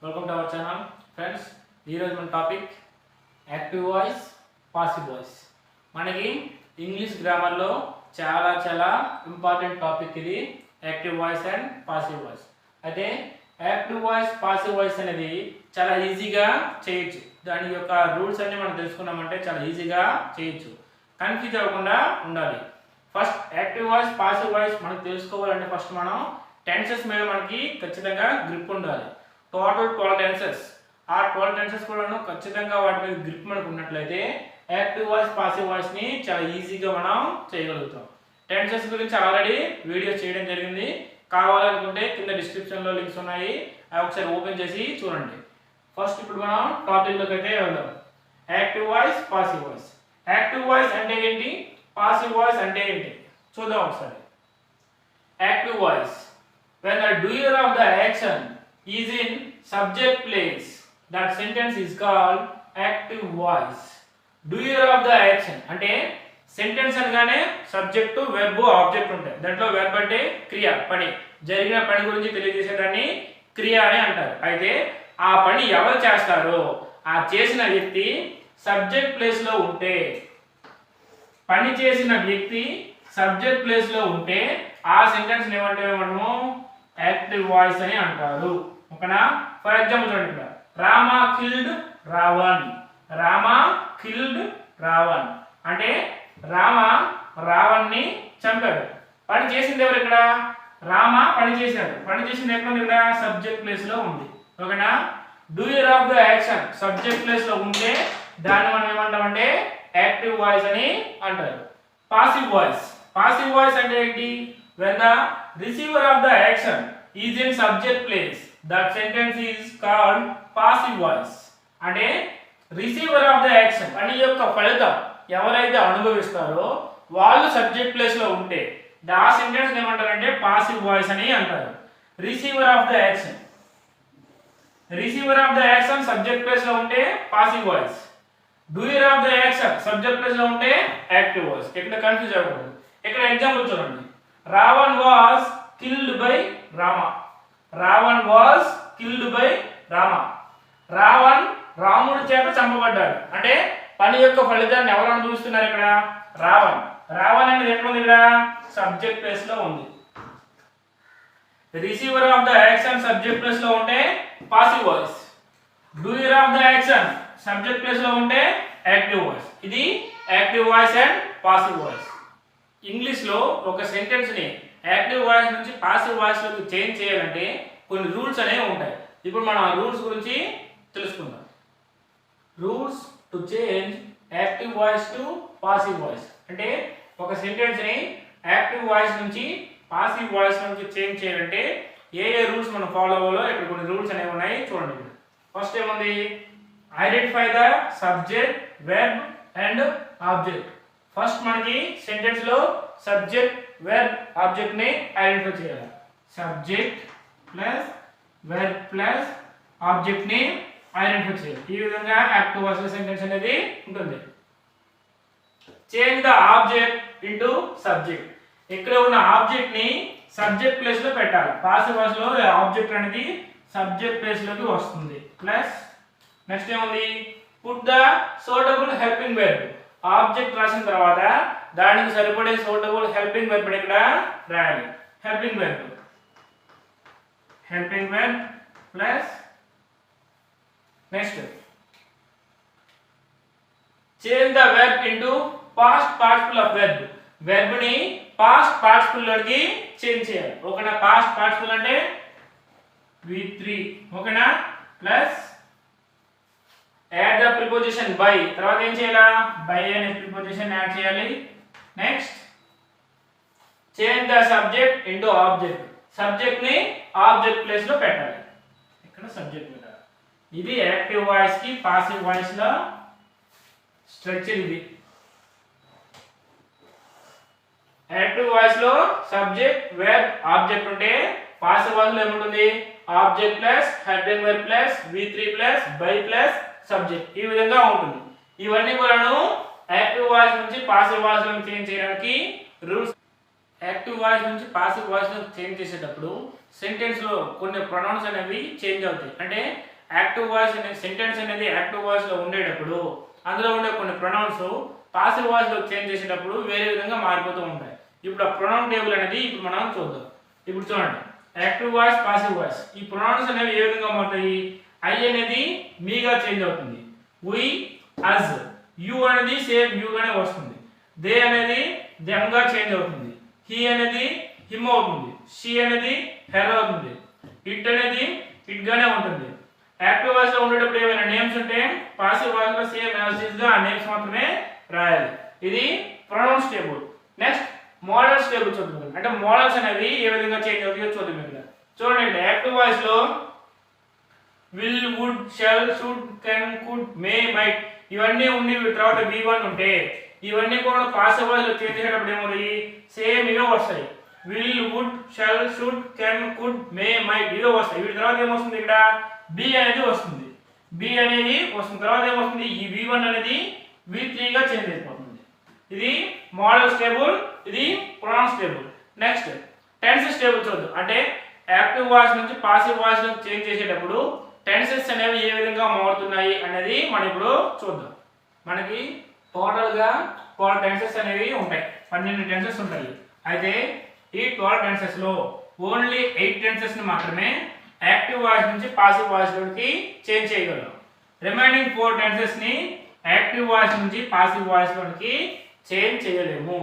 Welcome to our channel friends. ఈరోజు మన topic active voice, passive voice. మనకి English గ్రామర్లో చాలా ఇంపార్టెంట్ టాపిక్ ఇది, active voice and passive voice. అయితే యాక్టివ్ వాయిస్, పాసివ్ వాయిస్ అనేది చాలా ఈజీగా చేయొచ్చు. దాని యొక్క రూల్స్ అన్ని మనం తెలుసుకున్నామంటే చాలా ఈజీగా చేయొచ్చు. కన్ఫ్యూజ్ అవ్వకుండా ఉండాలి. First active voice, passive voice మనకు తెలుసుకోవాలంటే ఫస్ట్ మనం టెన్సెస్ మీద మనకి ఖచ్చితంగా గ్రిప్ ఉండాలి. Total 12 tenses. ఆ 12 టెన్సెస్ కూడా ఖచ్చితంగా వాటి మీద గ్రిప్ మనకు ఉన్నట్లయితే యాక్టివ్ వాయిస్, పాసివ్ వాయిస్ని చాలా ఈజీగా మనం చేయగలుగుతాం. టెన్సెస్ గురించి ఆల్రెడీ వీడియో చేయడం జరిగింది. కావాలనుకుంటే కింద డిస్క్రిప్షన్లో లింక్స్ ఉన్నాయి, అవి ఒకసారి ఓపెన్ చేసి చూడండి. ఫస్ట్ ఇప్పుడు మనం టాపిక్లోకి అయితే వెళ్దాం. Active voice, passive voice. Active voice అంటే ఏంటి, పాసివ్ వాయిస్ అంటే ఏంటి చూద్దాం ఒకసారి. Active voice, when the doer of the action is in subject place, that sentence is called active voice. Doer of the action అంటే సెంటెన్స్ అనగానే subject, verb, object ఉంటాయి. దాంట్లో వెర్బ్ అంటే క్రియ, పని, జరిగిన పని గురించి తెలియజేసేదాన్ని క్రియ అని అంటారు. అయితే ఆ పని ఎవరు చేస్తారో ఆ చేసిన వ్యక్తి సబ్జెక్ట్ ప్లేస్ లో ఉంటే, పని చేసిన వ్యక్తి సబ్జెక్ట్ ప్లేస్ లో ఉంటే ఆ సెంటెన్స్ ఏమంటే మనము యాక్టివ్ వాయిస్ అని అంటారు. ఓకేనా? ఫర్ ఎగ్జాంపుల్ చూడండి, ఇక్కడ రామా కిల్డ్ రావణ్. రామా కిల్డ్ రావణ్ అంటే రామ రావణ్ని చంపాడు. పని చేసింది ఎవరు? ఇక్కడ రామ పని చేశాడు. పని చేసింది ఎక్కడ ఉంది? ఇక్కడ సబ్జెక్ట్ ప్లేస్ లో ఉంది. ఓకేనా? Doer of the action subject place లో ఉంటే దాన్ని మనం ఏమంటామంటే యాక్టివ్ వాయిస్ అని అంటారు. Passive voice. పాసివ్ వాయిస్ అంటే ఏంటి? when the receiver of the action is in subject place, that sentence is called passive voice. అంటే రిసీవర్ ఆఫ్ ద యాక్షన్ పని యొక్క ఫలితం ఎవరైతే అనుభవిస్తారో వాళ్ళు సబ్జెక్ట్ ప్లేస్ లో ఉంటే ఆ సెంటెన్స్ ఏమంటారంటే పాసివ్ వాయిస్ అని అంటారు. Receiver of the action, receiver of the action subject place లో ఉంటే passive voice. Doer of the action subject place లో ఉంటే యాక్టివ్ వాయిస్. ఇక్కడ కన్ఫ్యూజ్ అవ్వకూడదు. ఇక్కడ ఎగ్జాంపుల్ చూడండి. Ravan was killed by Rama. Ravan was killed by Rama. Ravan రాముడి చేత చంపబడ్డాడు. అంటే పని యొక్క ఫలితాన్ని ఎవరు అనుభవిస్తున్నారు? ఇక్కడ రావణ్. రావణ్ అనేది ఎక్కడ ఉంది? ఇక్కడ సబ్జెక్ట్ ప్లేస్ లో ఉంది. Receiver of the action subject place లో ఉంటే passive voice. Doer of the action subject place లో ఉంటే యాక్టివ్ వాయిస్. ఇది active voice and passive voice. English లో ఒక సెంటెన్స్ ని యాక్టివ్ వాయిస్ నుంచి పాసివ్ వాయిస్ లోకి చేంజ్ చేయాలంటే కొన్ని రూల్స్ అనేవి ఉంటాయి. ఇప్పుడు మనం ఆ రూల్స్ గురించి తెలుసుకుందాం. Rules to change active voice to passive voice అంటే ఒక సెంటెన్స్ ని యాక్టివ్ వాయిస్ నుంచి పాసివ్ వాయిస్ నుంచి చేంజ్ చేయాలంటే ఏ రూల్స్ మనం ఫాలో అవ్వాలో ఇక్కడ కొన్ని రూల్స్ అనేవి ఉన్నాయి, చూడండి. ఫస్ట్ ఏముంది? Identify the subject, verb and object. First మనకి సెంటెన్స్ లో సబ్జెక్ట్, వెర్బ్, ఆబ్జెక్ట్ ని ఐడెంటిఫై చేయాలి. Subject plus verb plus object ని ఐడెంటిఫై చేయాలి. ఈ విధంగా యాక్టివ్ వాయిస్ సెంటెన్స్ అనేది ఉంటుంది. Change the object into subject. ఇక్కడ ఉన్న ఆబ్జెక్ట్ ని సబ్జెక్ట్ ప్లేస్ లో పెట్టాలి. పాసివ్ వాయిస్ లో ఆబ్జెక్ట్ అనేది సబ్జెక్ట్ ప్లేస్ లోకి వస్తుంది. ప్లస్ నెక్స్ట్ ఏముంది? Put the suitable helping verb. Object రాసిన తర్వాత దానికి సరిపడే సూటబుల్ హెల్పింగ్ వెర్బ్ ఇక్కడ రాయాలి. Helping verb, helping verb plus next change the verb into past participle of verb. Verb ని పాస్ట్ పార్టిసిపుల్ లోకి చేంజ్ చేయాలి. ఓకేనా? పాస్ట్ పార్టిసిపుల్ అంటే V3. ఓకేనా? Plus add the preposition by. తర్వాత ఏం చేయాలా? బై అనే ప్రిపోజిషన్ యాడ్ చేయాలి. Next change the subject into object. Subject ని ఆబ్జెక్ట్ ప్లేస్ లో పెట్టాలి. ఇక్కడ సబ్జెక్ట్ పెట్టాలి. ఇది యాక్టివ్ వాయిస్ కి పాసివ్ వాయిస్ లో స్ట్రక్చర్. ఇది యాక్టివ్ వాయిస్ లో సబ్జెక్ట్, వెర్బ్, ఆబ్జెక్ట్ ఉంటే పాసివ్ వాయిస్ లో ఏముంటుంది? Object plus helping verb plus V3 plus by plus subject. ఈ విధంగా ఉంటుంది. ఇవన్నీ కూడాను యాక్టివ్ వాయిస్ నుంచి పాసివ్ వాయిస్ లోకి చేంజ్ చేయడానికి రూల్స్. యాక్టివ్ వాయిస్ నుంచి పాసివ్ వాయిస్ లోకి చేంజ్ చేసేటప్పుడు సెంటెన్స్ లో కొన్ని ప్రొనౌన్స్ అనేవి చేంజ్ అవుతాయి. అంటే యాక్టివ్ వాయిస్ అనే సెంటెన్స్ అనేది యాక్టివ్ వాయిస్ లో ఉండేటప్పుడు అందులో ఉండే కొన్ని ప్రొనౌన్స్ పాసివ్ వాయిస్ లో చేంజ్ చేసేటప్పుడు వేరే విధంగా మారిపోతూ ఉంటాయి. ఇప్పుడు ఆ ప్రొనౌన్ టేబుల్ అనేది ఇప్పుడు మనం చూద్దాం. ఇప్పుడు చూడండి, యాక్టివ్ వాయిస్, పాసివ్ వాయిస్, ఈ ప్రొనౌన్స్ అనేవి ఏ విధంగా మారుతాయి? ఐ అనేది మీగా చేంజ్ అవుతుంది, వి, అజ్, యు అనేది సేమ్ యు గానే వస్తుంది, దే అనేది దెమ్ గా చేంజ్ అవుతుంది, హీ అనేది హిమ్ అవుతుంది, షీ అనేది హెర్ అవుతుంది, ఇట్ అనేది ఇట్ గానే ఉంటుంది. యాక్టివ్ వాయిస్ లో ఉండేటప్పుడు ఏమైనా నేమ్స్ ఉంటే పాసివ్ వాయిస్ లో సేమ్ యాజ్ ఇట్ గా ఆ నేమ్స్ మాత్రమే రాయాలి. ఇది pronouns table. Next models table చూద్దాం. అంటే మోడల్స్ అనేవి ఏ విధంగా చేంజ్ అవుతాయో చూద్దాం. ఇక్కడ చూడండి, యాక్టివ్ వాయిస్ లో will, would, shall, should, can, could, may, might ఇవన్నీ ఉండి తర్వాత V1 ఉంటే ఇవన్నీ కూడా పాసివ్ వాయిస్ లో చేంజ్ చేసేటప్పుడు ఏమవుతాయి? సేమ్ ఇవే వస్తాయి. Will, would, shall, should, can, could, may, might ఇవే వస్తాయి. వీటి తర్వాత ఏమొస్తుంది? ఇక్కడ బి అనేది వస్తుంది. బి అనేది వస్తుంది. తర్వాత ఏమొస్తుంది? ఈ V1 అనేది V3 గా చేంజ్ అయిపోతుంది. ఇది మోడల్స్ టేబుల్, ఇది pronouns table. Next tenses table చూద్దాం. అంటే యాక్టివ్ వాయిస్ నుంచి పాసివ్ వాయిస్ లోకి చేంజ్ చేసేటప్పుడు టెన్సెస్ అనేవి ఏ విధంగా మారుతున్నాయి అనేది మనం ఇప్పుడు చూద్దాం. మనకి టోటల్ గా 12 టెన్సెస్ అనేవి ఉంటాయి, 12 టెన్సెస్ ఉంటాయి. అయితే ఈ 12 టెన్సెస్ లో ఓన్లీ 8 టెన్సెస్ ని మాత్రమే యాక్టివ్ వాయిస్ నుంచి పాసివ్ వాయిస్ లోకి చేంజ్ చేయగలం. రిమైనింగ్ 4 టెన్సెస్ ని యాక్టివ్ వాయిస్ నుంచి పాసివ్ వాయిస్ లోకి చేంజ్ చేయలేము.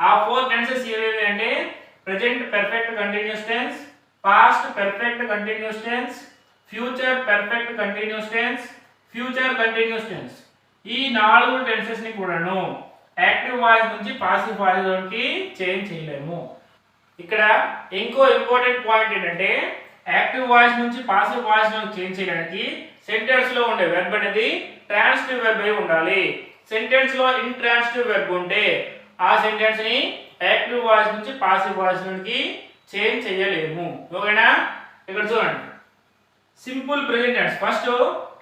ఆ 4 టెన్సెస్ ఏవేవి అంటే present perfect continuous tense, past perfect continuous tense, future perfect continuous tense, future continuous tense. ఈ 4 టెన్సెస్ ని కూడాను యాక్టివ్ వాయిస్ నుంచి పాసివ్ వాయిస్ లోకి చేంజ్ చేయలేము. ఇక్కడ ఇంకో ఇంపార్టెంట్ పాయింట్ ఏంటంటే యాక్టివ్ వాయిస్ నుంచి పాసివ్ వాయిస్ లోకి చేంజ్ చేయడానికి సెంటెన్స్ లో ఉండే వెర్బ్ అనేది ట్రాన్సిటివ్ వెర్బ్ అయి ఉండాలి. సెంటెన్స్ లో ఇంట్రాన్సిటివ్ వెర్బ్ ఉంటే ఆ సెంటెన్స్ ని యాక్టివ్ వాయిస్ నుంచి పాసివ్ వాయిస్ లోకి చేంజ్ చేయలేము. ఓకేనా? ఇక్కడ చూడండి, సింపుల్ ప్రెజెంట్ టెన్స్. ఫస్ట్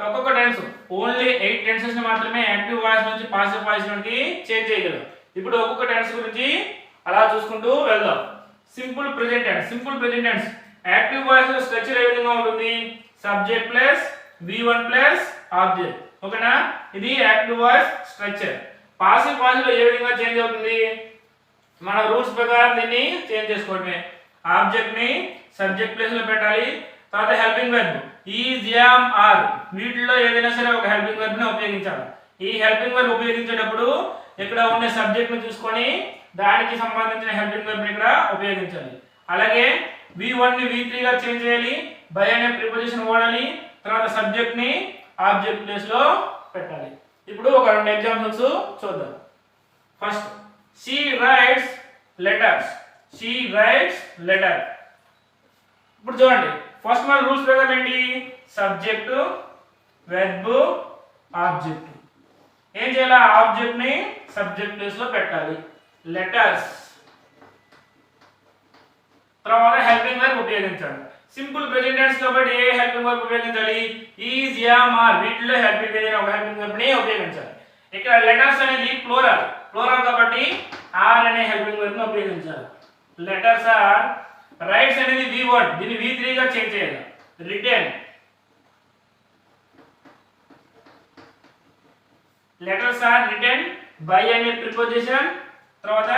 ఒక్కొక్క టెన్స్ ఓన్లీ 8 టెన్సెస్ ని మాత్రమే యాక్టివ్ వాయిస్ నుంచి పాసివ్ వాయిస్ లోకి చేంజ్ చేయగలం. ఇప్పుడు ఒక్కొక్క టెన్స్ గురించి అలా చూసుకుంటూ వెళ్దాం. Simple present tense. Simple present tense active voice లో స్ట్రక్చర్ ఏ విధంగా ఉంటుంది? Subject plus V1 plus object. ఓకేనా? ఇది active voice structure. Passive voice లో ఏ విధంగా చేంజ్ అవుతుంది? మన రూల్స్ ప్రకారం దీన్ని చేంజ్ చేసుకోవడమే. ఆబ్జెక్ట్ ని సబ్జెక్ట్ ప్లేస్ లో పెట్టాలి. తర్వాత helping verb is, am, are వీటిలో ఏదైనా సరే ఒక హెల్పింగ్ వెర్బ్ ని ఉపయోగించాలి. ఈ హెల్పింగ్ వెర్బ్ ఉపయోగించేటప్పుడు ఇక్కడ ఉండే సబ్జెక్ట్ ని చూసుకొని దానికి సంబంధించిన హెల్పింగ్ వెర్బ్ ని ఇక్కడ ఉపయోగించాలి. అలాగే V1 ని V3 గా చేంజ్ చేయాలి. బై అనే ప్రిపోజిషన్ వాడాలి. తర్వాత సబ్జెక్ట్ ని ఆబ్జెక్ట్ ప్లేస్ లో పెట్టాలి. ఇప్పుడు ఒక 2 ఎగ్జాంపుల్స్ చూద్దాం. First, she writes letters. she writes letter. ఇప్పుడు చూడండి, ఫస్ట్ మన రూల్స్ ప్రకారం ఏంటి? Subject, verb, object. ఏం చేయాలి? ఆబ్జెక్ట్ ని సబ్జెక్ట్ ప్లేస్ లో పెట్టాలి. లెటర్స్. తర్వాత హెల్పింగ్ వర్బ్ ఉపయోగించాలి. సింపుల్ ప్రెజెంట్ టెన్స్ కాబట్టి ఏ హెల్పింగ్ వర్బ్ ఉపయోగించాలి? ఈజ్, యామ్, ఆర్ వీటిలో హెల్పింగ్ ఏదైనా ఒక హెల్పింగ్ వర్బ్ ని ఉపయోగించాలి. ఇక్కడ లెటర్స్ అనేది ప్లూరల్ కాబట్టి ఆర్ అనే హెల్పింగ్ వర్బ్ ని ఉపయోగించాలి. Letters are. రైట్స్ అనేది V1, దీన్ని V3 గా చేంజ్ చేయాలి. Written. Letters are written by అనే ప్రిపోజిషన్. తర్వాత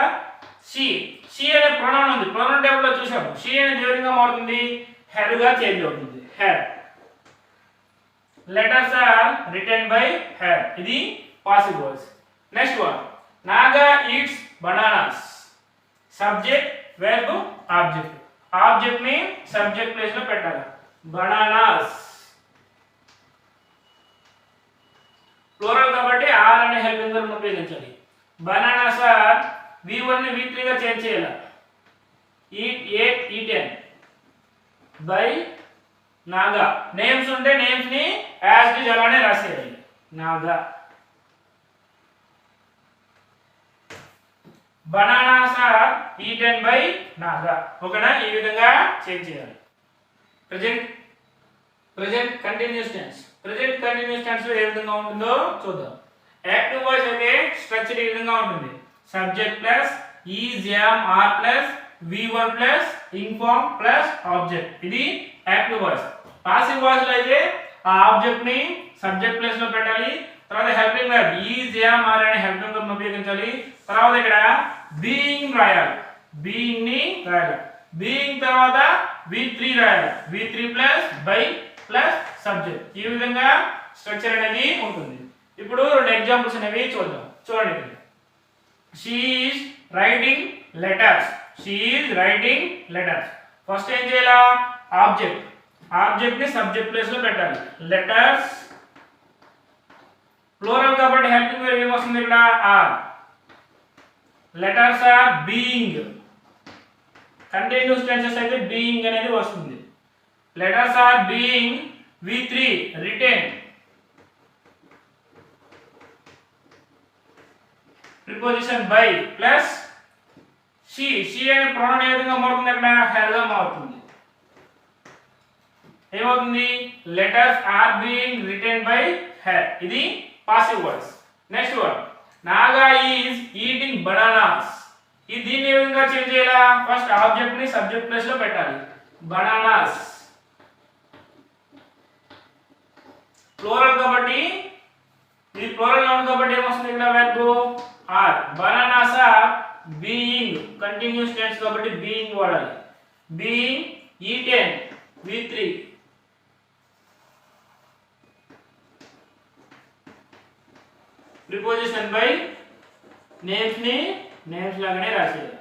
she అనే ప్రొనౌన్ ఉంది, ప్రొనౌన్ టేబుల్ లో చూసాము. she అనేది ఏ విధంగా మారుతుంది? హెర్ గా చేంజ్ అవుతుంది. Her. Letters are written by her. ఇది passive voice. Next one, Naga eats bananas. Subject, verb, object. Object ని సబ్జెక్ట్ ప్లేస్ లో పెట్టాలి. బనానాస్. ప్లూరల్ కాబట్టి ఆర్ అనే హెల్పింగ్ వర్బ్ ఉపయోగించాలి. బనానాస్ ఆర్ V1 ని V3 గా చేంజ్ చేయాలి. Eat, ate, eaten by Naga. Names ఉంటే నేమ్స్ ని యాజ్ ఇట్ ఈజ్ అలానే రాసేయాలి. Naga. Bananas are eaten by Naga. ఓకేనా? ఈ విధంగా చేంజ్ చేయాలి. Present continuous tense. Present continuous tense లో ఏ విధంగా ఉంటుందో చూద్దాం. యాక్టివ్ వాయిస్ అయితే స్ట్రక్చర్ ఈ విధంగా ఉంటుంది. Subject plus is, am, are plus V1 plus ing form plus object. ఇది యాక్టివ్ వాయిస్. పాసివ్ వాయిస్ లో అయితే ఆ ఆబ్జెక్ట్ ని సబ్జెక్ట్ ప్లేస్ లో పెట్టాలి. తర్వాత helping verb is am are అనే హెల్పింగ్ వర్బ్ ఉపయోగించాలి. తర్వాత ఇక్కడ బీయింగ్ రాయాలి, బీయింగ్ ని రాయాలి. బీయింగ్ తర్వాత V3 రాయాలి, V3 plus by plus subject. ఈ విధంగా స్ట్రక్చర్ అనేది ఉంటుంది. ఇప్పుడు రెండు ఎగ్జాంపుల్స్ అనేవి చూద్దాం. చూడండి, she is writing letters, she is writing letters. First ఏం చేయాలా, ఆబ్జెక్ట్ ని సబ్జెక్ట్ ప్లేస్ లో పెట్టాలి. లెటర్స్ ప్లూరల్ కాబట్టి హెల్పింగ్ వర్బ్ ఏమొస్తుంది ఇక్కడ are. Letters are being, continuous tenses అయితే బీయింగ్ అనేది వస్తుంది. Letters are being V3 written, preposition by plus she అనే ప్రొనౌన్ ఏ విధంగా మారుతుంది అక్కడ హ్యావ్ గా మారుతుంది. ఏమవుతుంది, letters are being written by have. ఇది passive voice. Next word Naga is eating bananas. ఈ దీన్ని ఏ విధంగా చేంజ్ చేయాలా, ఫస్ట్ ఆబ్జెక్ట్ ని సబ్జెక్ట్ ప్లేస్ లో పెట్టాలి. బనానాస్ ప్లూరల్ కాబట్టి, ఇది ప్లూరల్ నౌన్ కాబట్టి ఏమొస్తుంది ఇక్కడ verb are. Bananas are being, continuous tense కాబట్టి బీయింగ్ వాడాలి. Being eaten V3, preposition by names ని నేమ్స్ లాగానే రాసేయాలి.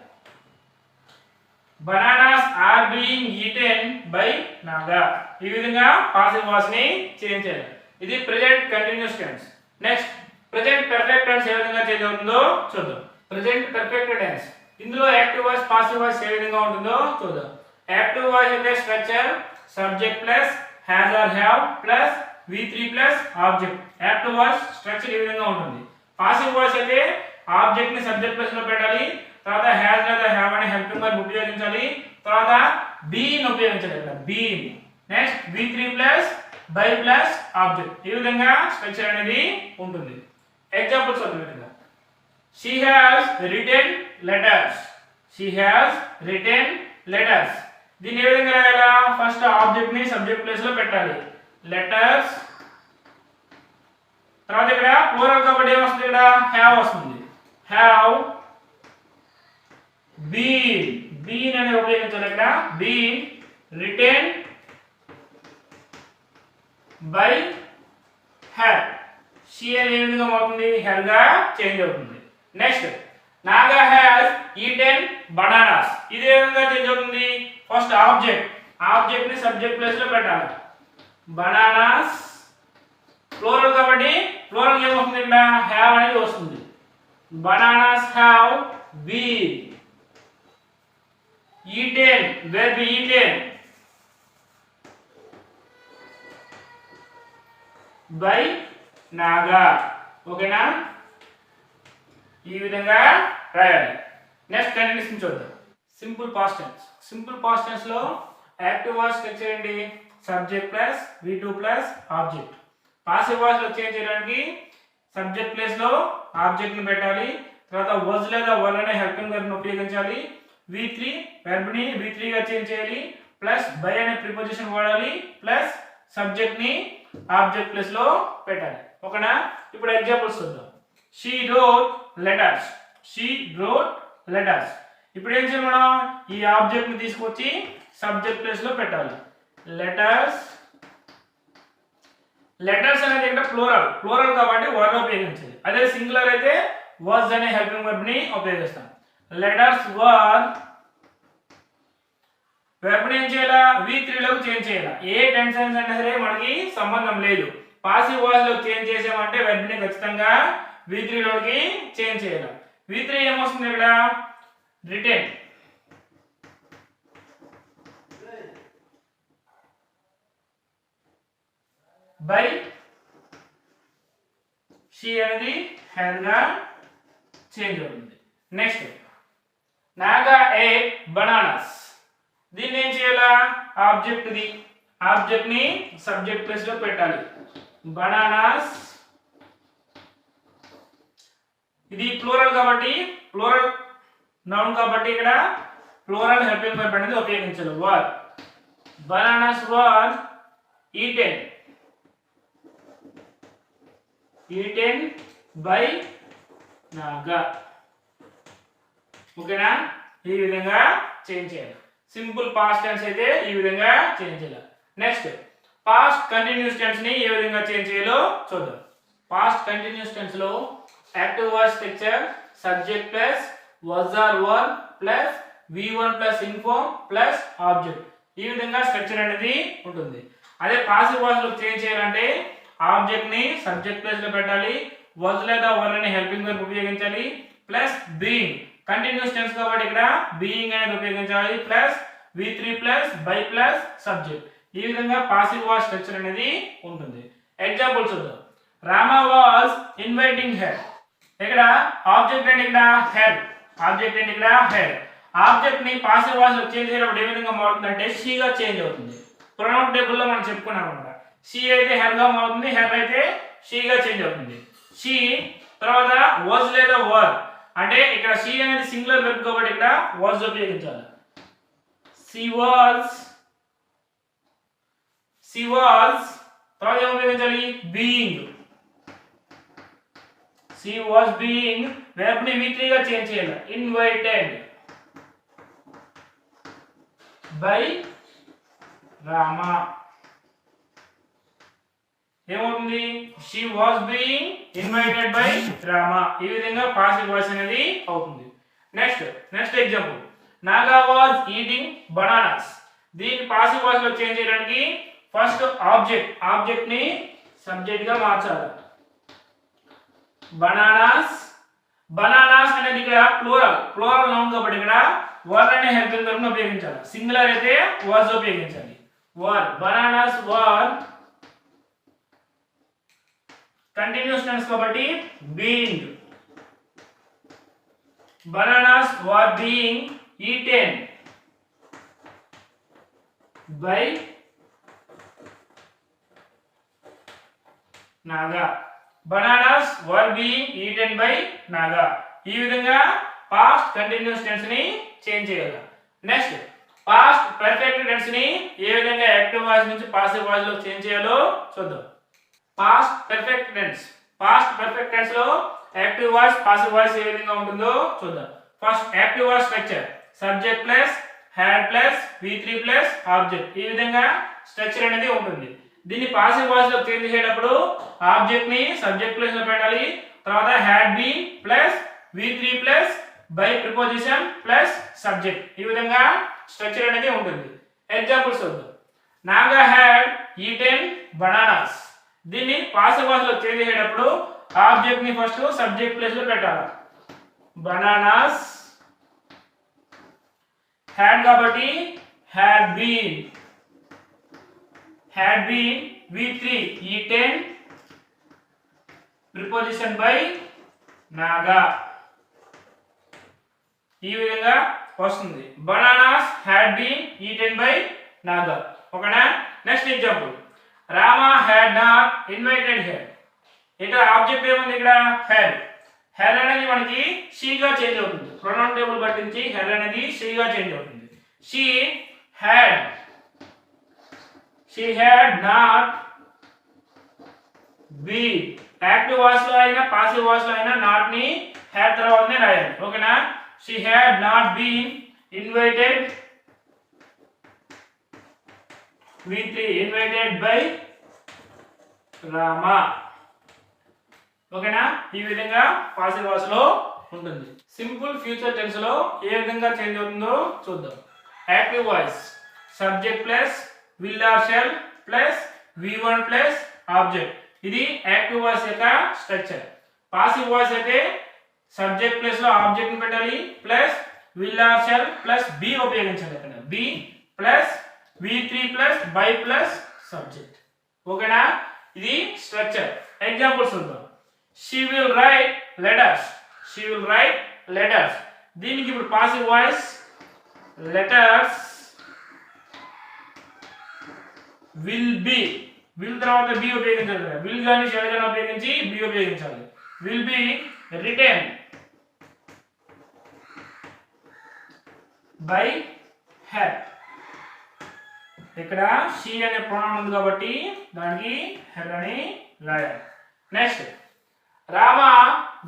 Bananas are being eaten by Naga. ఈ విధంగా పాసివ్ వాయిస్ ని చేంజ్ చేయాలి. ఇది present continuous tense. Next present perfect tense ఏ విధంగా చేంజ్ అవుతుందో చూద్దాం. ప్రెజెంట్ పర్ఫెక్ట్ టెన్స్, ఇందులో యాక్టివ్ వాయిస్ పాసివ్ వాయిస్ ఏ విధంగా ఉంటుందో చూద్దాం. యాక్టివ్ వాయిస్ అయితే structure subject plus has are have plus V3 plus object. Active voice structure ఈ విధంగా ఉంటుంది. పాసివ్ వాయిస్ అయితే ఆబ్జెక్ట్ ని సబ్జెక్ట్ ప్లేస్ లో పెట్టాలి. తర్వాత హ్యాస్ లేదా హ్యావ్ అనే హెల్పింగ్ వర్బ్ ఉపయోగించాలి. తర్వాత బీన్ ఉపయోగించాలి ఇక్కడ been. Next V3 plus by plus object. ఈ విధంగా స్ట్రక్చర్ అనేది ఉంటుంది. ఎగ్జాంపుల్స్ చూద్దాం. She has written letters, she has written letters. దీన్ని ఏ విధంగా రాయాలా, ఫస్ట్ ఆబ్జెక్ట్ ని సబ్జెక్ట్ ప్లేస్ లో పెట్టాలి. లెటర్స్ తర్వాత ఇక్కడ ప్లూరల్ కాబట్టి ఏమొస్తుంది ఇక్కడ హ్యావ్ వస్తుంది. హ్యావ్ బీన్, బీన్ అనేది ఉపయోగించాలి ఇక్కడ. Been written by have. She అనేది ఏ విధంగా మారుతుంది, హ్యావ్ గా చేంజ్ అవుతుంది. Next Naga has eaten bananas. ఇది ఏ విధంగా చేంజ్ అవుతుంది, ఫస్ట్ ఆబ్జెక్ట్ ని సబ్జెక్ట్ ప్లేస్ లో పెట్టాలి. బనానాస్ ప్లూరల్ కాబట్టి ప్లూరల్ ఏమొస్తుంది ఇక్కడ హ్యావ్ అనేది వస్తుంది. Bananas have been eaten, verb eaten by Naga. ఓకేనా, ఈ విధంగా రాయాలి. నెక్స్ట్ కంటిన్యూషన్ చూద్దాం. Simple past tense. Simple past tense లో యాక్టివ్ వాయిస్ స్ట్రక్చర్ ఏంటి, subject plus V2 plus object. Passive voice లో చేంజ్ చేయడానికి సబ్జెక్ట్ ప్లేస్ లో ఆబ్జెక్ట్ ని పెట్టాలి. తర్వాత వాజ్ లేదా వర్ అనే హెల్పింగ్ వర్బ్ ని ఉపయోగించాలి. V3 వెర్బ్ ని V3 గా చేంజ్ చేయాలి. ప్లస్ బై అనే ప్రిపోజిషన్ వాడాలి. ప్లస్ సబ్జెక్ట్ ని ఆబ్జెక్ట్ ప్లేస్ లో పెట్టాలి. ఓకేనా, ఇప్పుడు ఎగ్జాంపుల్స్ చూద్దాం. She wrote letters, she wrote letters. ఇప్పుడు ఏం చేయాలి, మనం ఈ ఆబ్జెక్ట్ ని తీసుకొచ్చి సబ్జెక్ట్ ప్లేస్ లో పెట్టాలి. లెటర్స్, లెటర్స్ అనేది ఇక్కడ ప్లూరల్ కాబట్టి వర్ ఉపయోగించాలి. అదే సింగులర్ అయితే వాజ్ అనే హెల్పింగ్ వర్బ్ ని ఉపయోగిస్తాం. లెటర్స్ వర్, వెర్బ్ ని ఏం చేయాలా, V3 లోకి చేంజ్ చేయాలా. ఏ టెన్స్ అయినా సరే మనకి సంబంధం లేదు. పాసివ్ వాయిస్ లో చేంజ్ చేసామంటే వెర్బ్ ని ఖచ్చితంగా V3 లోకి చేంజ్ చేయాలి. V3 ఏమొస్తుంది ఇక్కడ రిటెన్ బై షీ అనేది హ్యాడ్ గా చేంజ్ అవుతుంది. Next Naga ate bananas. దీన్ని ఏం చేయాలా, ఆబ్జెక్ట్ ని సబ్జెక్ట్ ప్లేస్ లో పెట్టాలి. బనానాస్, ఇది ప్లూరల్ కాబట్టి ప్లూరల్ నౌన్ కాబట్టి ఇక్కడ ప్లూరల్ హెల్పింగ్ వర్బ్ అనేది ఉపయోగించాలి. Were, bananas were eaten eaten by Naga. ఓకేనా? ఈ విధంగా చేంజ్ చేయాలి. సింపుల్ పాస్ట్ టెన్స్ అయితే ఈ విధంగా చేంజ్ చేయాలి. నెక్స్ట్ పాస్ట్ కంటిన్యూస్ టెన్స్ ని ఏ విధంగా చేంజ్ చేయాలో చూద్దాం. పాస్ట్ కంటిన్యూస్ టెన్స్ లో active voice structure subject plus was or were plus V1 plus ing form plus object, ఈ విధంగా స్ట్రక్చర్ అనేది ఉంటుంది. అదే పాసివ్ వాయిస్ లో చేంజ్ చేయాలంటే ఆబ్జెక్ట్ ని సబ్జెక్ట్ ప్లేస్ లో పెట్టాలి, వాజ్ లేదా వర్ అని హెల్పింగ్ వర్బ్ ఉపయోగించాలి, ప్లస్ బీయింగ్ కంటిన్యూస్ టెన్స్ కాబట్టి ఇక్కడ బీయింగ్ అనేది ఉపయోగించాలి, plus V3 plus by plus subject. ఈ విధంగా పాసివ్ వాయిస్ స్ట్రక్చర్ అనేది ఉంటుంది. ఎగ్జాంపుల్ చూద్దాం. Rama was inviting her. ఇక్కడ ఆబ్జెక్ట్ అంటే ఇక్కడ హెర్, ఆబ్జెక్ట్ అంటే ఇక్కడ హెర్. ఆబ్జెక్ట్ ని పాసివ్ వాయిస్ లో చేంజ్ చేయడం ఏ విధంగా మారుతుందంటే షీ గా చేంజ్ అవుతుంది. ప్రొనౌన్ టేబుల్ లో మనం చెప్పుకున్నాం అన్నమాట. షీ అయితే హెర్ గా మారుతుంది, హెర్ అయితే షీ గా చేంజ్ అవుతుంది. షీ తర్వాత వాజ్ లేదా వర్ అంటే ఇక్కడ షీ అనేది సింగులర్ వెర్బ్ కాబట్టి ఇక్కడ వాజ్ ఉపయోగించాలి. షీ వాజ్ తర్వాత ఏం ఉపయోగించాలి? Being. She was being verb ని V3 గా చేంజ్ చేయాలి. ఇన్వైటెడ్ బై రామా ఏమవుతుంది? She was being invited by Rama. ఈ విధంగా పాసివ్ వాయిస్ అనేది అవుతుంది. Next example. Naga was eating bananas. దీన్ని పాసివ్ వాయిస్ లో చేంజ్ చేయడానికి ఫస్ట్ ఆబ్జెక్ట్ ని సబ్జెక్ట్ గా మార్చాలి. బనానాస్ అనేది ఇక్కడ ప్లూరల్ నౌన్ కాబట్టి ఇక్కడ వర్ అనే హెల్పింగ్ వర్బ్ ని ఉపయోగించాలి. సింగులర్ అయితే వాజ్ ఉపయోగించాలి. Were bananas were continuous tense కాబట్టి being. Bananas were being eaten by Naga. Bananas were being eaten by Naga. ఈ విధంగా పాస్ట్ కంటిన్యూస్ టెన్స్ ని చేంజ్ చేయాలి. నెక్స్ట్ పాస్ట్ పర్ఫెక్ట్ టెన్స్ ని ఏ విధంగా యాక్టివ్ వాయిస్ నుంచి పాసివ్ వాయిస్ లో చేంజ్ చేయాలో చూద్దాం. పాస్ట్ పర్ఫెక్ట్ టెన్స్ లో యాక్టివ్ వాయిస్ పాసివ్ వాయిస్ ఏ విధంగా ఉంటుందో చూద్దాం. First active voice structure subject plus had plus V3 plus object, ఈ విధంగా స్ట్రక్చర్ అనేది ఉంటుంది. దీన్ని పాసివ్ వాయిస్ లో చేంజ్ చేసేటప్పుడు ఆబ్జెక్ట్ ని సబ్జెక్ట్ ప్లేస్ లో పెట్టాలి, తర్వాత had been plus V3 plus by preposition plus subject, ఈ విధంగా స్ట్రక్చర్ అనేది ఉంటుంది. ఎగ్జాంపుల్స్ చూద్దాం. Naga had eaten bananas. దీన్ని పాసివ్ వాయిస్ లో చేంజ్ చేసేటప్పుడు ఆబ్జెక్ట్ ని ఫస్ట్ సబ్జెక్ట్ ప్లేస్ లో పెట్టాలి. బనానాస్ హ్యాడ్ కాబట్టి had been V3 eaten preposition by Naga, ఈ విధంగా వస్తుంది. Bananas had been eaten by Naga. ఓకేనా? Next example. Rama had not invited her. ఇక్కడ ఆబ్జెక్ట్ ఏముంది? ఇక్కడ హెర్. హెర్ అనేది మనకి షీ గా చేంజ్ అవుతుంది. ప్రొనౌన్ టేబుల్ పట్టించి హెర్ అనేది షీ గా చేంజ్ అవుతుంది. She had not been. Active voice లో అయినా పాసివ్ వాయిస్ లో అయినా నాట్ ని హ్యాడ్ తర్వాతనే రాయాలి. ఓకేనా? She had not been invited V3 invited by Rama. ఓకేనా? ఈ విధంగా పాసివ్ వాయిస్ లో ఉంటుంది. సింపుల్ ఫ్యూచర్ టెన్స్ లో ఏ విధంగా చేంజ్ అవుతుందో చూద్దాం. Active voice subject plus will or shall plus V1 plus object, ఇది యాక్టివ్ వాయిస్ యొక్క స్ట్రక్చర్. పాసివ్ వాయిస్ అయితే సబ్జెక్ట్ ప్లేస్ లో ఆబ్జెక్ట్ ని పెట్టాలి, plus will or shall plus be ఉపయోగించాలి. ఇక్కడ be plus V3 plus by plus subject. ఓకేనా? ఇది స్ట్రక్చర్. ఎగ్జాంపుల్స్ చూద్దాం. She will write letters. దీనికి ఇప్పుడు passive voice letters will be, will తర్వాత బి ఉపయోగించాలి. విల్ గాని షెల్ గాని ఉపయోగించి బి ఉపయోగించాలి. Will be written by her. ఇక్కడ షీ అనే ప్రొనౌన్ ఉంది కాబట్టి దానికి హెర్ అని రాయాలి. Next Rama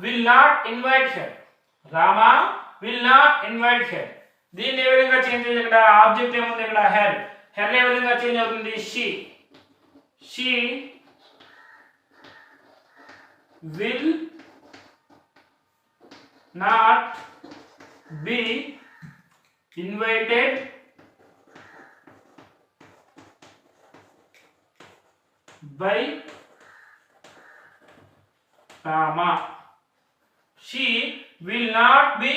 will not invite her. Rama will not invite her. దీన్ని ఏ విధంగా చేంజ్ చేయాలి? ఇక్కడ ఆబ్జెక్ట్ ఏముంది? ఇక్కడ హెర్. హెర్ ఏ విధంగా చేంజ్ అవుతుంది? She will not be invited by Rama. She will not be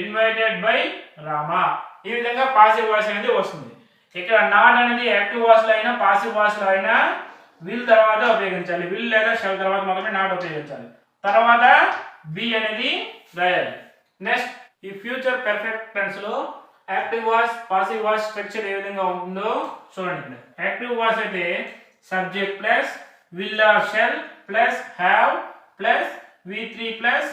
invited by Rama. ఈ విధంగా పాసివ్ వాయిస్ అనేది వస్తుంది. ఇక్కడ నాట్ అనేది యాక్టివ్ వాయిస్ లో అయినా పాసివ్ వాయిస్ లో అయినా విల్ తర్వాత ఉపయోగించాలి. విల్ లేదా షల్ తర్వాత మాత్రమే నాట్ ఉపయోగించాలి. తర్వాత బి అనేది రాయాలి. నెక్స్ట్ ఈ ఫ్యూచర్ పర్ఫెక్ట్ టెన్స్ లో active voice passive voice structure ఏ విధంగా ఉంటుందో చూడండి. యాక్టివ్ వాయిస్ అయితే subject plus will or shall plus have plus v3 plus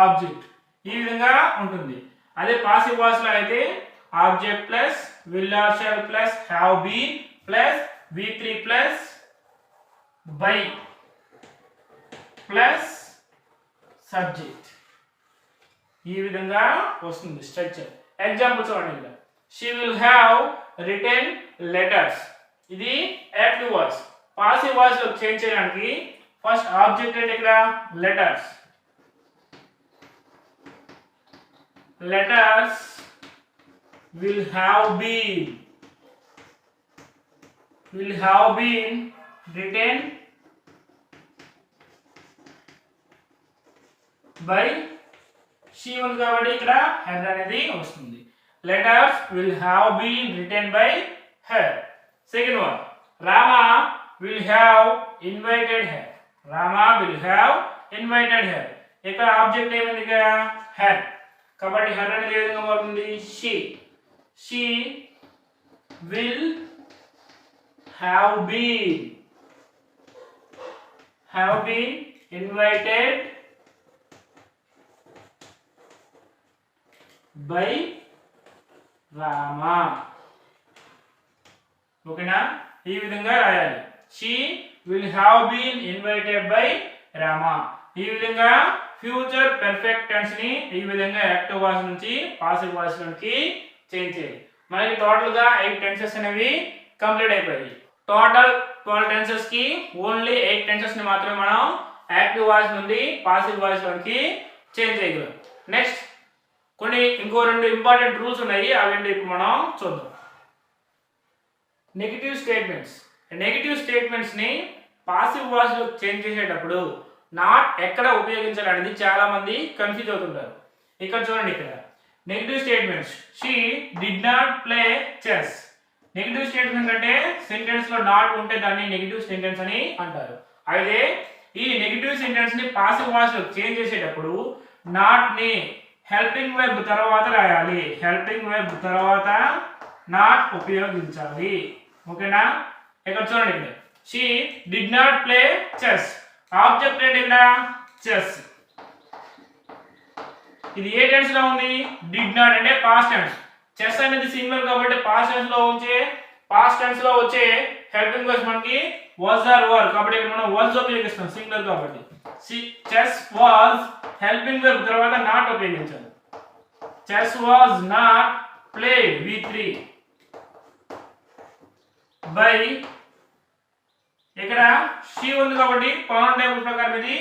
object ఈ విధంగా ఉంటుంది. అదే పాసివ్ వాయిస్ లో అయితే object plus will or shall plus have been plus v3 plus by plus subject ఈ విధంగా వస్తుంది స్ట్రక్చర్. ఎగ్జాంపుల్ చూడండి. she will have written letters. ఇది యాక్టివ్ వాయిస్. పాసివ్ వాయిస్ లో చేంజ్ చేయడానికి ఫస్ట్ ఆబ్జెక్ట్ అంటే ఇక్కడ letters. Letters will have been written by she ఉంది కాబట్టి ఇక్కడ her అనేది వస్తుంది. Letters will have been written by her. Second one, Rama will have invited her. Rama will have invited her. ఇక్కడ object ఏమైంది? ఇక్కడ her. కాబట్టి her అనేది ఏ విధంగా మారుతుంది? she will have been invited by Rama. ఓకేనా? ఈ విధంగా రాయాలి. she will have been invited by Rama. ఈ విధంగా ఫ్యూచర్ పర్ఫెక్ట్ టెన్స్ ని ఈ విధంగా యాక్టివ్ వాయిస్ నుంచి పాసివ్ వాయిస్ లోకి చేంజ్ చేయాలి. మనకి టోటల్ గా 8 టెన్సెస్ అనేవి కంప్లీట్ అయిపోయాయి. టోటల్ 12 టెన్సెస్ కి ఓన్లీ 8 టెన్సెస్ ని మాత్రమే మనం యాక్టివ్ వాయిస్ నుండి పాసివ్ వాయిస్ లోకి చేంజ్ చేయగలం. నెక్స్ట్ ఇంకో 2 ఇంపార్టెంట్ రూల్స్ ఉన్నాయి. అవేంటి ఇప్పుడు మనం చూద్దాం. Negative statements. నెగటివ్ స్టేట్మెంట్స్ ని పాసివ్ వాయిస్ లో చేంజ్ చేసేటప్పుడు నాట్ ఎక్కడ ఉపయోగించాలి అనేది చాలా మంది కన్ఫ్యూజ్ అవుతుంటారు. ఇక్కడ చూడండి. ఇక్కడ negative statements. She did not play chess. Negative statement అంటే సెంటెన్స్ లో నాట్ ఉంటే దాన్ని నెగటివ్ సెంటెన్స్ అని అంటారు. అయితే ఈ నెగటివ్ సెంటెన్స్ ని పాసివ్ వాయిస్ లో చేంజ్ చేసేటప్పుడు నాట్ ని హెల్పింగ్ వెర్బ్ తర్వాత రాయాలి. హెల్పింగ్ వెర్బ్ తర్వాత నాట్ ఉపయోగించాలి. ఓకేనా? ఇక్కడ చూడండి. She did not play chess. Object ఏంటి? ఇక్కడ చెస్. ఇది ఏ టెన్స్ లో ఉంది? డిడ్ నాట్ అంటే పాస్ట్ టెన్స్. చెస్ అనేది సింగులర్ కాబట్టి పాస్ట్ టెన్స్ లో వచ్చే హెల్పింగ్ వర్బ్స్ మనకి వాజ్ ఆర్ వర్ కాబట్టి ఇక్కడ మనం వాజ్ ఉపయోగిస్తాం సింగులర్ కాబట్టి. చెస్ వాజ్ హెల్పింగ్ వెర్బ్ తర్వాత నాట్ ఉపయోగించాలి. Chess was not played v3 by ఇక్కడ షీ ఉంది కాబట్టి ప్రొనౌన్ టేబుల్ ప్రకారం ఇది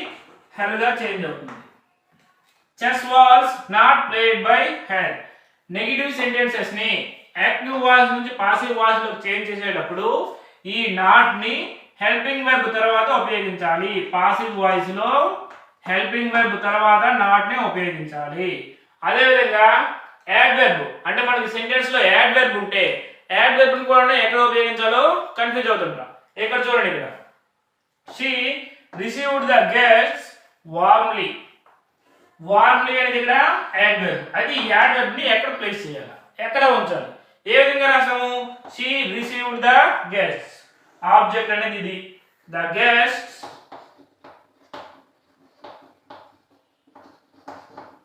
హెర్ గా చేంజ్ అవుతుంది. Chess was not played by her. Negative sentences ని యాక్టివ్ వాయిస్ నుంచి పాసివ్ వాయిస్ లోకి చేంజ్ చేసేటప్పుడు ఈ నాట్ ని హెల్పింగ్ వెర్బ్ తర్వాత ఉపయోగించాలి. పాసివ్ వాయిస్ లో హెల్పింగ్ వెర్బ్ తర్వాత నాట్ ని ఉపయోగించాలి. అదే విధంగా యాడ్ వెర్బ్ అంటే మనకి సెంటెన్స్ లో యాడ్ వెర్బ్ ఉంటే యాడ్ వెర్బ్ ని కూడా ఎక్కడ ఉపయోగించాలో కన్ఫ్యూజ్ అవుతుంటాం. ఇక్కడ చూడండి. ఇక్కడ she received the guests warmly. Warmly అనేది ఇక్కడ యాడ్ వెర్బ్. అది యాడ్ వెర్బ్ ని ఎక్కడ ప్లేస్ చేయాలి, ఎక్కడ ఉంచాలి, ఏ విధంగా రాసాము? She received the guests. Object అనేది ఇది. The guests,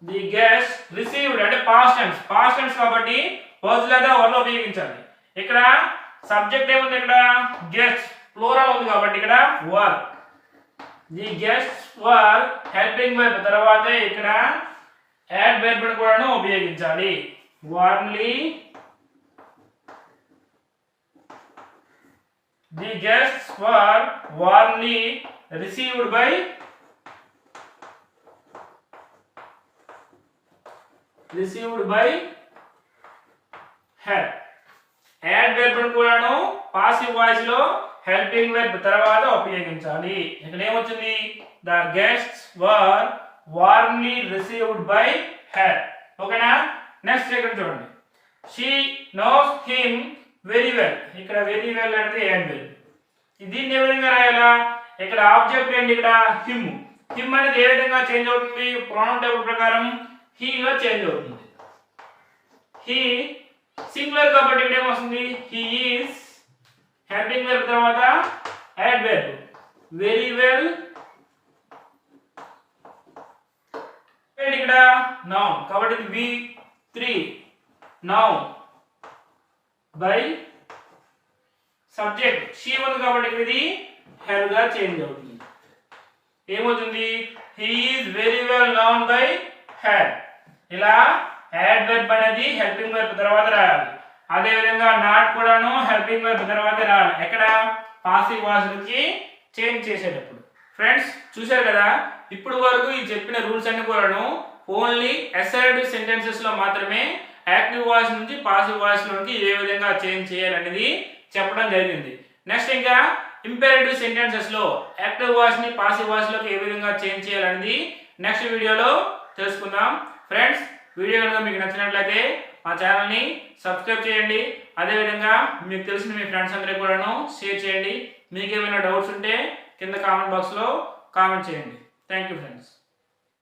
the guest received అంటే పాస్ట్ టెన్స్. పాస్ట్ టెన్స్ కాబట్టి వాజ్ లేదా వర్ లో ఉపయోగించాలి. ఇక్కడ సబ్జెక్ట్ ఏముంది? ఇక్కడ గెస్ట్ ప్లూరల్ ఉంది కాబట్టి ఇక్కడ were. The guests were helping verb తర్వాత ఇక్కడ యాడ్ వెర్బ్ ను కూడా ఉపయోగించాలి. Warmly the guests were warmly received by her. Adverb ను కూడాను పాసివ్ వాయిస్ లో హెల్పింగ్ వెర్బ్ తర్వాత ఉపయోగించాలి. ఇక్కడ ఏమొచ్చింది? The guests were warmly received by her. ఓకేనా? నెక్స్ట్ ఇక్కడ చూడండి. She knows him very well. ఇక్కడ వెరీ వెల్ అంటే యాడ్ వెర్బ్. దీన్ని ఏ విధంగా రాయాలా? ఇక్కడ ఆబ్జెక్ట్ ఏంటి? ఇక్కడ హిమ్. హిమ్ అనేది ఏ విధంగా చేంజ్ అవుతుంది? ప్రొనౌన్ టైప్ ప్రకారం హీ గా చేంజ్ అవుతుంది. హీ సింగులర్ కాబట్టి ఇక్కడ ఏమొస్తుంది? హీ ఈస్ హెల్పింగ్ వెర్బ్ తర్వాత యాడ్ వెర్బ్ వెరీ వెల్. ఇక్కడ నౌన్ కాబట్టి V3 noun by subject she ఉంది కాబట్టి ఇది హెర్ గా చేంజ్ అవుతుంది. ఏమవుతుంది? He is very well known by her. ఇలా యాడ్ వెర్బ్ అనేది హెల్పింగ్ వెర్బ్ తర్వాత రాయాలి. అదే విధంగా నాట్ కూడాను హెల్పింగ్ వెర్బ్ తర్వాత రాయాలి. ఎక్కడ? పాసివ్ వాయిస్ నుంచి చేంజ్ చేసేటప్పుడు. ఫ్రెండ్స్ చూశారు కదా, ఇప్పుడు వరకు ఈ చెప్పిన రూల్స్ అన్ని కూడాను ఓన్లీ అసర్టివ్ సెంటెన్సెస్ లో మాత్రమే యాక్టివ్ వాయిస్ నుంచి పాసివ్ వాయిస్ లోకి ఏ విధంగా చేంజ్ చేయాలనేది చెప్పడం జరిగింది. నెక్స్ట్ ఇంకా ఇంపెరేటివ్ సెంటెన్సెస్ లో యాక్టివ్ వాయిస్ ని పాసివ్ వాయిస్ లోకి ఏ విధంగా చేంజ్ చేయాలనేది నెక్స్ట్ వీడియోలో తెలుసుకుందాం. ఫ్రెండ్స్ వీడియో కనుక మీకు నచ్చినట్లయితే మా ఛానల్ని సబ్స్క్రైబ్ చేయండి. అదేవిధంగా మీకు తెలిసిన మీ ఫ్రెండ్స్ అందరికీ కూడాను షేర్ చేయండి. మీకు ఏమైనా డౌట్స్ ఉంటే కింద కామెంట్ బాక్స్లో కామెంట్ చేయండి. Thank you friends.